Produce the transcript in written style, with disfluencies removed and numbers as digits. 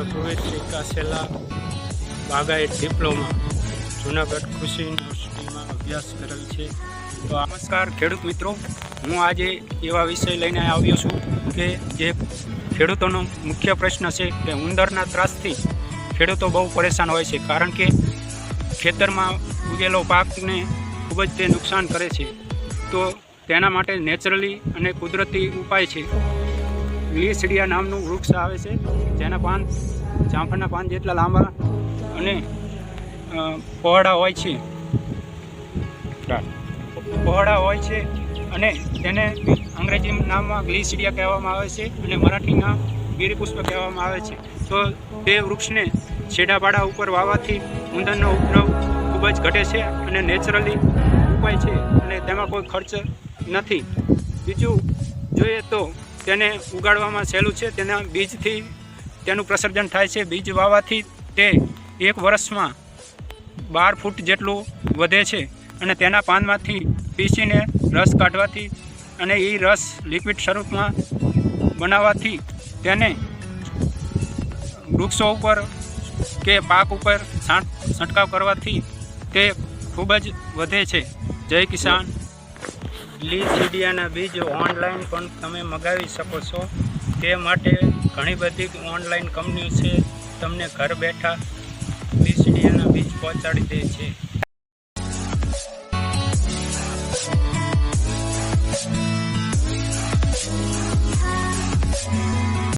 ધ્રુવેશ કાસેલા બાગાયત ડિપ્લોમા જૂનાગઢ કૃષિ યુનિવર્સિટીમાં અભ્યાસ કરેલ છે. તો નમસ્કાર ખેડૂત મિત્રો, હું આજે એવા વિષય લઈને આવ્યો છું કે જે ખેડૂતોનો મુખ્ય પ્રશ્ન છે કે ઉંદરના ત્રાસથી ખેડૂતો બહુ પરેશાન હોય છે, કારણ કે ખેતરમાં ઉગેલો પાકને ખૂબ જ તે નુકસાન કરે છે. તો તેના માટે નેચરલી અને કુદરતી ઉપાય છે. લીસડિયા નામનું વૃક્ષ આવે છે, જેના પાન જામફળના પાન જેટલા લાંબા અને પહોળા હોય છે અને તેને અંગ્રેજી નામમાં ગ્લીસિડિયા કહેવામાં આવે છે અને મરાઠીમાં ગિરિપુષ્પ કહેવામાં આવે છે. તો તે વૃક્ષને છેડાપાડા ઉપર વાવવાથી ઉંદરનો ઉપદ્રવ ખૂબ જ ઘટે છે અને નેચરલી ઉપાય છે અને તેમાં કોઈ ખર્ચ નથી. બીજું જોઈએ તો તેને ઉગાડવામાં સહેલું છે. તેના બીજથી તેનું પ્રસર્જન થાય છે. બીજ વાવવાથી તે 1 વર્ષમાં 12 ફૂટ જેટલું વધે છે અને તેના પાનમાંથી પીસીને રસ કાઢવાથી અને એ રસ લિક્વિડ સ્વરૂપમાં બનાવવાથી તેને વૃક્ષો ઉપર કે પાક ઉપર છંટકાવ કરવાથી તે ખૂબ જ વધે છે. જય કિસાન. લીસડિયાના બીજ ઓનલાઈન પણ તમે મગાવી શકો છો. તે માટે ઘણી બધી ઓનલાઈન કંપનીઓ છે, તમને ઘર બેઠા લીસડિયાના બીજ પહોંચાડી દે છે.